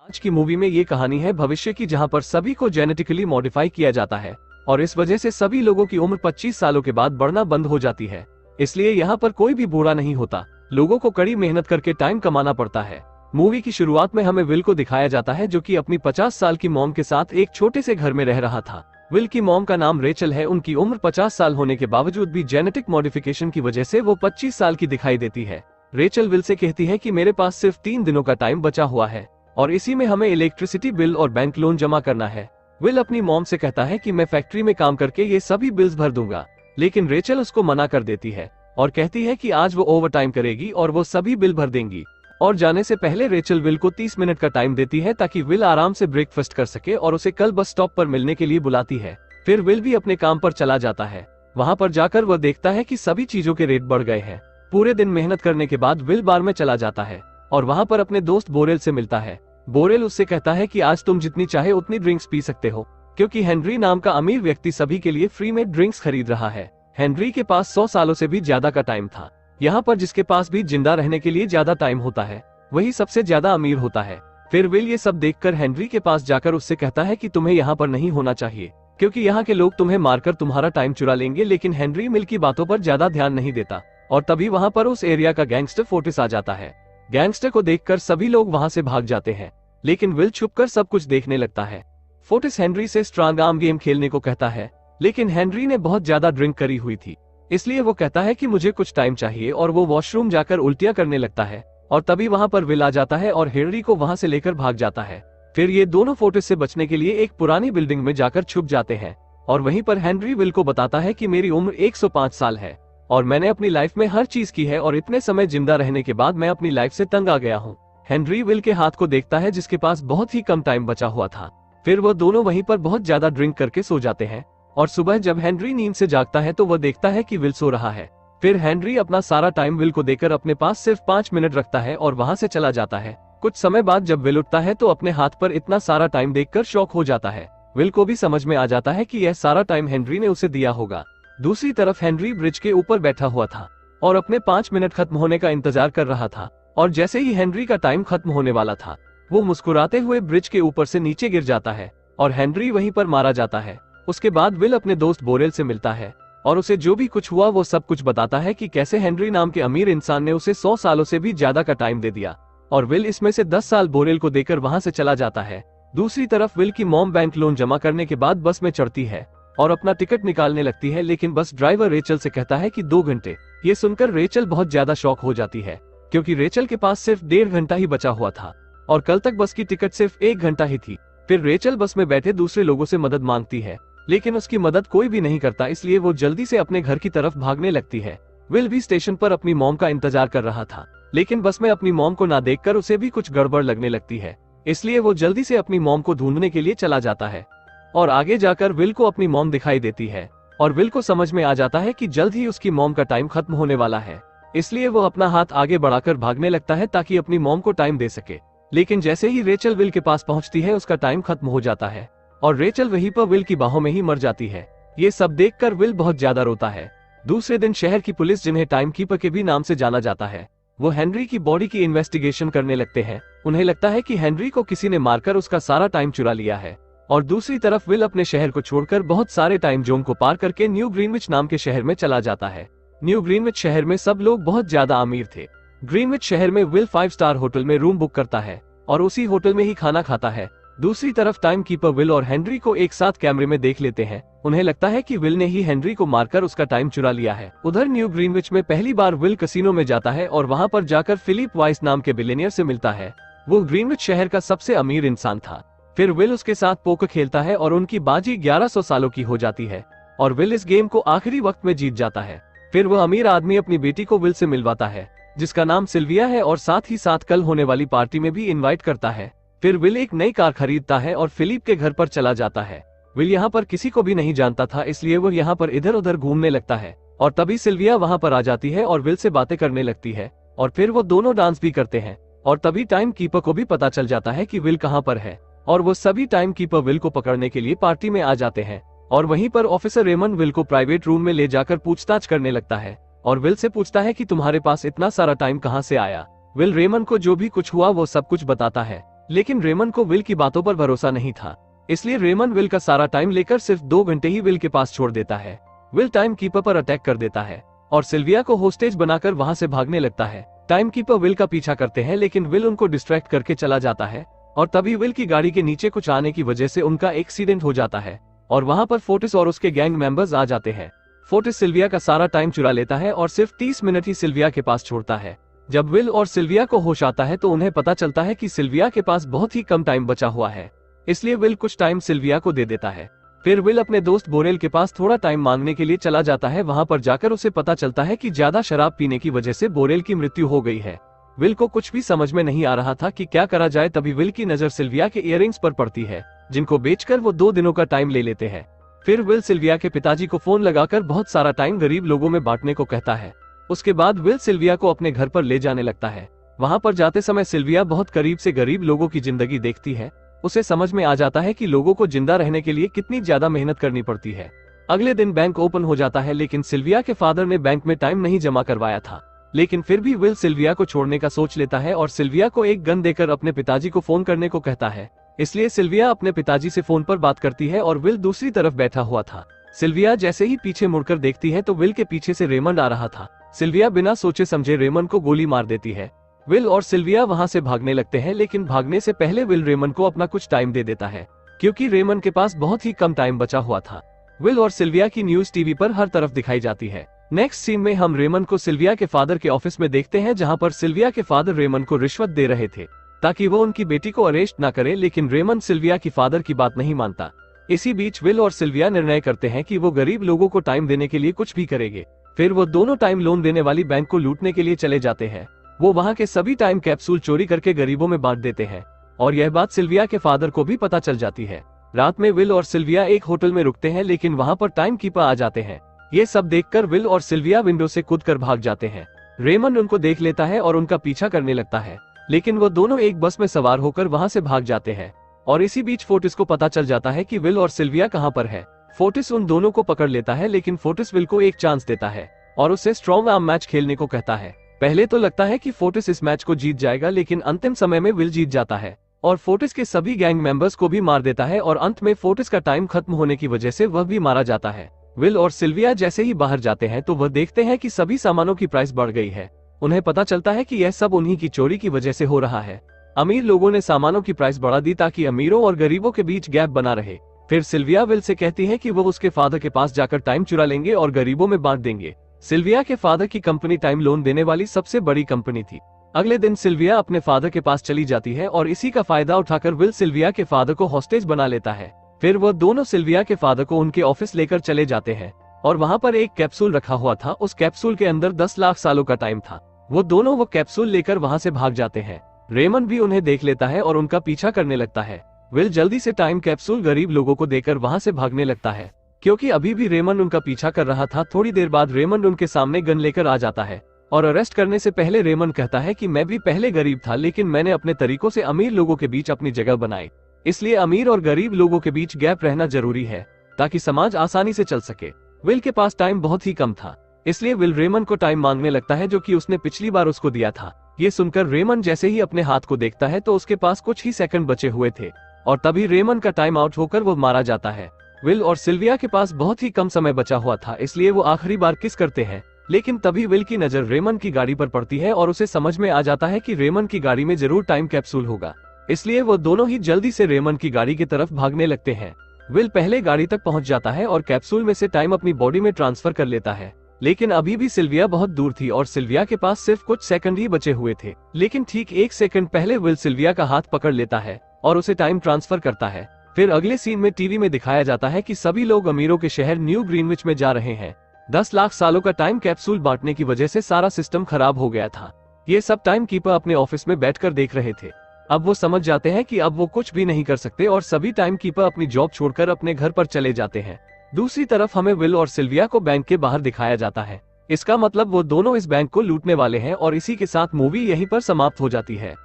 आज की मूवी में ये कहानी है भविष्य की, जहां पर सभी को जेनेटिकली मॉडिफाई किया जाता है और इस वजह से सभी लोगों की उम्र 25 सालों के बाद बढ़ना बंद हो जाती है। इसलिए यहाँ पर कोई भी बूढ़ा नहीं होता, लोगों को कड़ी मेहनत करके टाइम कमाना पड़ता है। मूवी की शुरुआत में हमें विल को दिखाया जाता है, जो कि अपनी 50 साल की मॉम के साथ एक छोटे से घर में रह रहा था। विल की मॉम का नाम रेचल है। उनकी उम्र 50 साल होने के बावजूद भी जेनेटिक मॉडिफिकेशन की वजह से वो 25 साल की दिखाई देती है। रेचल विल से कहती है कि मेरे पास सिर्फ 3 दिनों का टाइम बचा हुआ है और इसी में हमें इलेक्ट्रिसिटी बिल और बैंक लोन जमा करना है। विल अपनी मॉम से कहता है कि मैं फैक्ट्री में काम करके ये सभी बिल्स भर दूंगा, लेकिन रेचल उसको मना कर देती है और कहती है कि आज वो ओवर टाइम करेगी और वो सभी बिल भर देंगी। और जाने से पहले रेचल विल को 30 मिनट का टाइम देती है ताकि विल आराम से ब्रेकफास्ट कर सके और उसे कल बस स्टॉप पर मिलने के लिए बुलाती है। फिर विल भी अपने काम पर चला जाता है। वहाँ पर जाकर वह देखता है कि सभी चीजों के रेट बढ़ गए हैं। पूरे दिन मेहनत करने के बाद विल बार में चला जाता है और वहाँ पर अपने दोस्त बोरेल से मिलता है। बोरेल उससे कहता है कि आज तुम जितनी चाहे उतनी ड्रिंक्स पी सकते हो, क्योंकि हेनरी नाम का अमीर व्यक्ति सभी के लिए फ्री में ड्रिंक्स खरीद रहा है। हेनरी के पास 100 सालों से भी ज्यादा का टाइम था। यहाँ पर जिसके पास भी जिंदा रहने के लिए ज्यादा टाइम होता है वही सबसे ज्यादा अमीर होता है। फिर विल ये सब देखकर हेनरी के पास जाकर उससे कहता है कि तुम्हें यहाँ पर नहीं होना चाहिए, क्योंकि यहाँ के लोग तुम्हें मारकर तुम्हारा टाइम चुरा लेंगे। लेकिन हेनरी विल की बातों पर ज्यादा ध्यान नहीं देता और तभी वहाँ पर उस एरिया का गैंगस्टर फोर्टिस आ जाता है। गैंगस्टर को देखकर सभी लोग वहाँ से भाग जाते हैं, लेकिन विल छुपकर सब कुछ देखने लगता है। फोर्टिस हेनरी से स्ट्रॉन्ग आर्म गेम खेलने को कहता है, लेकिन हेनरी ने बहुत ज्यादा ड्रिंक करी हुई थी, इसलिए वो कहता है कि मुझे कुछ टाइम चाहिए और वो वॉशरूम जाकर उल्टियां करने लगता है। और तभी वहाँ पर विल आ जाता है और हेनरी को वहाँ से लेकर भाग जाता है। फिर ये दोनों फोर्टिस से बचने के लिए एक पुरानी बिल्डिंग में जाकर छुप जाते हैं और वहीं पर हेनरी विल को बताता है कि मेरी उम्र 105 साल है और मैंने अपनी लाइफ में हर चीज की है और इतने समय जिंदा रहने के बाद मैं अपनी लाइफ से तंग आ गया हूँ। हेनरी विल के हाथ को देखता है जिसके पास बहुत ही कम टाइम बचा हुआ था। फिर वो दोनों वहीं पर बहुत ज्यादा ड्रिंक करके सो जाते हैं और सुबह जब हेनरी नींद से जागता है तो वह देखता है कि विल सो रहा है। फिर हेनरी अपना सारा टाइम विल को देकर अपने पास सिर्फ 5 मिनट रखता है और वहां से चला जाता है। कुछ समय बाद जब विल उठता है तो अपने हाथ पर इतना सारा टाइम देखकर शॉक हो जाता है। विल को भी समझ में आ जाता है कि यह सारा टाइम हेनरी ने उसे दिया होगा। दूसरी तरफ हेनरी ब्रिज के ऊपर बैठा हुआ था और अपने 5 मिनट खत्म होने का इंतजार कर रहा था और जैसे ही हेनरी का टाइम खत्म होने वाला था वो मुस्कुराते हुए ब्रिज के ऊपर से नीचे गिर जाता है और हेनरी वहीं पर मारा जाता है। उसके बाद विल अपने दोस्त बोरेल से मिलता है और उसे जो भी कुछ हुआ वो सब कुछ बताता है कि कैसे हेनरी नाम के अमीर इंसान ने उसे 100 सालों से भी ज्यादा का टाइम दे दिया और विल इसमें से 10 साल बोरेल को देकर वहां से चला जाता है। दूसरी तरफ विल की मॉम बैंक लोन जमा करने के बाद बस में चढ़ती है और अपना टिकट निकालने लगती है, लेकिन बस ड्राइवर रेचल से कहता है कि 2 घंटे। ये सुनकर रेचल बहुत ज्यादा शॉक हो जाती है, क्योंकि रेचल के पास सिर्फ 1.5 घंटा ही बचा हुआ था और कल तक बस की टिकट सिर्फ 1 घंटा ही थी। फिर रेचल बस में बैठे दूसरे लोगों से मदद मांगती है, लेकिन उसकी मदद कोई भी नहीं करता, इसलिए वो जल्दी से अपने घर की तरफ भागने लगती है। विल भी स्टेशन पर अपनी मॉम का इंतजार कर रहा था, लेकिन बस में अपनी मॉम को ना देखकर उसे भी कुछ गड़बड़ लगने लगती है, इसलिए वो जल्दी से अपनी मॉम को ढूंढने के लिए चला जाता है। और आगे जाकर विल को अपनी मॉम दिखाई देती है और विल को समझ में आ जाता है कि जल्द ही उसकी मॉम का टाइम खत्म होने वाला है, इसलिए वो अपना हाथ आगे बढ़ाकर भागने लगता है ताकि अपनी मॉम को टाइम दे सके। लेकिन जैसे ही रेचल विल के पास पहुंचती है उसका टाइम खत्म हो जाता है और रेचल वहीं पर विल की बाहों में ही मर जाती है। ये सब देखकर विल बहुत ज्यादा रोता है। दूसरे दिन शहर की पुलिस, जिन्हें टाइम कीपर के भी नाम से जाना जाता है, वो हेनरी की बॉडी की इन्वेस्टिगेशन करने लगते हैं। उन्हें लगता है कि हेनरी को किसी ने मारकर उसका सारा टाइम चुरा लिया है। और दूसरी तरफ विल अपने शहर को छोड़कर बहुत सारे टाइम जोन को पार करके न्यू ग्रीनविच नाम के शहर में चला जाता है। न्यू ग्रीनविच शहर में सब लोग बहुत ज्यादा अमीर थे। ग्रीनविच शहर में विल 5 स्टार होटल में रूम बुक करता है और उसी होटल में ही खाना खाता है। दूसरी तरफ टाइम कीपर विल और हेनरी को एक साथ कैमरे में देख लेते हैं। उन्हें लगता है कि विल ने ही हेनरी को मारकर उसका टाइम चुरा लिया है। उधर न्यू ग्रीनविच में पहली बार विल कसिनो में जाता है और वहां पर जाकर फिलिप वाइस नाम के बिलियनियर से मिलता है। वो ग्रीनविच शहर का सबसे अमीर इंसान था। फिर विल उसके साथ पोकर खेलता है और उनकी बाजी 1100 सालों की हो जाती है और विल इस गेम को आखिरी वक्त में जीत जाता है। फिर वह अमीर आदमी अपनी बेटी को विल से मिलवाता है, जिसका नाम सिल्विया है, और साथ ही साथ कल होने वाली पार्टी में भी इनवाइट करता है। फिर विल एक नई कार खरीदता है और फिलिप के घर पर चला जाता है। विल यहाँ पर किसी को भी नहीं जानता था, इसलिए वो यहाँ पर इधर उधर घूमने लगता है और तभी सिल्विया वहाँ पर आ जाती है और विल से बातें करने लगती है और फिर वो दोनों डांस भी करते हैं। और तभी टाइम कीपर को भी पता चल जाता है कि विल कहाँ पर है और वो सभी टाइम कीपर विल को पकड़ने के लिए पार्टी में आ जाते हैं। और वहीं पर ऑफिसर रेमन विल को प्राइवेट रूम में ले जाकर पूछताछ करने लगता है और विल से पूछता है कि तुम्हारे पास इतना सारा टाइम कहाँ से आया। विल रेमन को जो भी कुछ हुआ वो सब कुछ बताता है लेकिन रेमन को विल की बातों पर भरोसा नहीं था, इसलिए रेमन विल का सारा टाइम लेकर सिर्फ 2 घंटे ही विल के पास छोड़ देता है। विल टाइम कीपर पर अटैक कर देता है और सिल्विया को होस्टेज बनाकर वहां से भागने लगता है। टाइम कीपर विल का पीछा करते हैं, लेकिन विल उनको डिस्ट्रैक्ट करके चला जाता है और तभी विल की गाड़ी के नीचे कुछ आने की वजह से उनका एक्सीडेंट हो जाता है और वहां पर फोर्टिस और उसके गैंग मेंबर्स आ जाते हैं। फोर्टिस सिल्विया का सारा टाइम चुरा लेता है और सिर्फ 30 मिनट ही सिल्विया के पास छोड़ता है। जब विल और सिल्विया को होश आता है तो उन्हें पता चलता है कि सिल्विया के पास बहुत ही कम टाइम बचा हुआ है, इसलिए विल कुछ टाइम सिल्विया को दे देता है। फिर विल अपने दोस्त बोरेल के पास थोड़ा टाइम मांगने के लिए चला जाता है। वहां पर जाकर उसे पता चलता है कि ज्यादा शराब पीने की वजह से बोरेल की मृत्यु हो गई है। विल को कुछ भी समझ में नहीं आ रहा था कि क्या करा जाए, तभी विल की नजर सिल्विया के इयररिंग्स पर पड़ती है, जिनको बेचकर वो 2 दिनों का टाइम ले लेते हैं। फिर विल सिल्विया के पिताजी को फोन लगाकर बहुत सारा टाइम गरीब लोगों में बांटने को कहता है। उसके बाद विल सिल्विया को अपने घर पर ले जाने लगता है। वहां पर जाते समय सिल्विया बहुत करीब से गरीब लोगों की जिंदगी देखती है। उसे समझ में आ जाता है कि लोगों को जिंदा रहने के लिए कितनी ज्यादा मेहनत करनी पड़ती है। अगले दिन बैंक ओपन हो जाता है, लेकिन सिल्विया के फादर ने बैंक में टाइम नहीं जमा करवाया था। लेकिन फिर भी विल सिल्विया को छोड़ने का सोच लेता है और सिल्विया को एक गन देकर अपने पिताजी को फोन करने को कहता है। इसलिए सिल्विया अपने पिताजी से फोन पर बात करती है और विल दूसरी तरफ बैठा हुआ था। सिल्विया जैसे ही पीछे मुड़कर देखती है तो विल के पीछे से रेमंड आ रहा था। सिल्विया बिना सोचे समझे रेमंड को गोली मार देती है। विल और सिल्विया वहां से भागने लगते हैं, लेकिन भागने से पहले विल रेमंड को अपना कुछ टाइम दे देता है, क्योंकि रेमंड के पास बहुत ही कम टाइम बचा हुआ था। विल और सिल्विया की न्यूज टीवी पर हर तरफ दिखाई जाती है। नेक्स्ट सीन में हम रेमंड को सिल्विया के फादर के ऑफिस में देखते हैं, जहां पर सिल्विया के फादर रेमंड को रिश्वत दे रहे थे ताकि वो उनकी बेटी को अरेस्ट न करे, लेकिन रेमंड सिल्विया की फादर की बात नहीं मानता। इसी बीच विल और सिल्विया निर्णय करते हैं कि वो गरीब लोगों को टाइम देने के लिए कुछ भी करेंगे। फिर वो दोनों टाइम लोन देने वाली बैंक को लूटने के लिए चले जाते हैं। वो वहां के सभी टाइम कैप्सूल चोरी करके गरीबों में बांट देते हैं और यह बात सिल्विया के फादर को भी पता चल जाती है। रात में विल और सिल्विया एक होटल में रुकते हैं, लेकिन वहां पर टाइम कीपर आ जाते हैं। ये सब देखकर विल और सिल्विया विंडो से कूदकर भाग जाते हैं। रेमंड उनको देख लेता है और उनका पीछा करने लगता है, लेकिन वो दोनों एक बस में सवार होकर वहां से भाग जाते हैं। और इसी बीच फोर्टिस को पता चल जाता है कि विल और सिल्विया कहां पर है। फोर्टिस उन दोनों को पकड़ लेता है, लेकिन फोर्टिस विल को एक चांस देता है और उसे स्ट्रॉन्ग आर्म मैच खेलने को कहता है। पहले तो लगता है कि फोर्टिस इस मैच को जीत जाएगा, लेकिन अंतिम समय में विल जीत जाता है और फोर्टिस के सभी गैंग मेंबर्स को भी मार देता है और अंत में फोर्टिस का टाइम खत्म होने की वजह से वह भी मारा जाता है। विल और सिल्विया जैसे ही बाहर जाते हैं तो वह देखते हैं कि सभी सामानों की प्राइस बढ़ गई है। उन्हें पता चलता है कि यह सब उन्हीं की चोरी की वजह से हो रहा है। अमीर लोगों ने सामानों की प्राइस बढ़ा दी ताकि अमीरों और गरीबों के बीच गैप बना रहे। फिर सिल्विया विल से कहती है कि वो उसके फादर के पास जाकर टाइम चुरा लेंगे और गरीबों में बांट देंगे। सिल्विया के फादर की कंपनी टाइम लोन देने वाली सबसे बड़ी कंपनी थी। अगले दिन सिल्विया अपने फादर के पास चली जाती है और इसी का फायदा उठाकर विल सिल्विया के फादर को हॉस्टेज बना लेता है। फिर वो दोनों सिल्विया के फादर को उनके ऑफिस लेकर चले जाते हैं और वहां पर एक कैप्सूल रखा हुआ था। उस कैप्सूल के अंदर 10 लाख सालों का टाइम था। वो दोनों वो कैप्सूल लेकर वहां से भाग जाते हैं। रेमंड भी उन्हें देख लेता है और उनका पीछा करने लगता है। विल जल्दी से टाइम कैप्सूल गरीब लोगों को देकर वहां से भागने लगता है, क्योंकि अभी भी रेमंड उनका पीछा कर रहा था। थोड़ी देर बाद रेमंड उनके सामने गन लेकर आ जाता है और अरेस्ट करने से पहले रेमंड कहता है कि मैं भी पहले गरीब था, लेकिन मैंने अपने तरीकों से अमीर लोगों के बीच अपनी जगह बनाई। इसलिए अमीर और गरीब लोगों के बीच गैप रहना जरूरी है ताकि समाज आसानी से चल सके। विल के पास टाइम बहुत ही कम था, इसलिए विल रेमंड को टाइम मांगने लगता है, जो कि उसने पिछली बार उसको दिया था। ये सुनकर रेमंड जैसे ही अपने हाथ को देखता है तो उसके पास कुछ ही सेकंड बचे हुए थे और तभी रेमंड का टाइम आउट होकर वो मारा जाता है। विल और सिल्विया के पास बहुत ही कम समय बचा हुआ था, इसलिए वो आखिरी बार किस करते हैं, लेकिन तभी विल की नजर रेमंड की गाड़ी पर पड़ती है और उसे समझ में आ जाता है कि रेमंड की गाड़ी में जरूर टाइम कैप्सूल होगा। इसलिए वो दोनों ही जल्दी से रेमंड की गाड़ी की तरफ भागने लगते हैं। विल पहले गाड़ी तक पहुंच जाता है और कैप्सूल में से टाइम अपनी बॉडी में ट्रांसफर कर लेता है, लेकिन अभी भी सिल्विया बहुत दूर थी और सिल्विया के पास सिर्फ कुछ सेकंड ही बचे हुए थे। लेकिन ठीक 1 सेकंड पहले विल सिल्विया का हाथ पकड़ लेता है और उसे टाइम ट्रांसफर करता है। फिर अगले सीन में टीवी में दिखाया जाता है कि सभी लोग अमीरों के शहर न्यू ग्रीनविच में जा रहे हैं। 10 लाख सालों का टाइम कैप्सूल बांटने की वजह से सारा सिस्टम खराब हो गया था। ये सब टाइम कीपर अपने ऑफिस में बैठकर देख रहे थे। अब वो समझ जाते हैं कि अब वो कुछ भी नहीं कर सकते और सभी टाइम कीपर अपनी जॉब छोड़कर अपने घर पर चले जाते हैं। दूसरी तरफ हमें विल और सिल्विया को बैंक के बाहर दिखाया जाता है। इसका मतलब वो दोनों इस बैंक को लूटने वाले हैं और इसी के साथ मूवी यहीं पर समाप्त हो जाती है।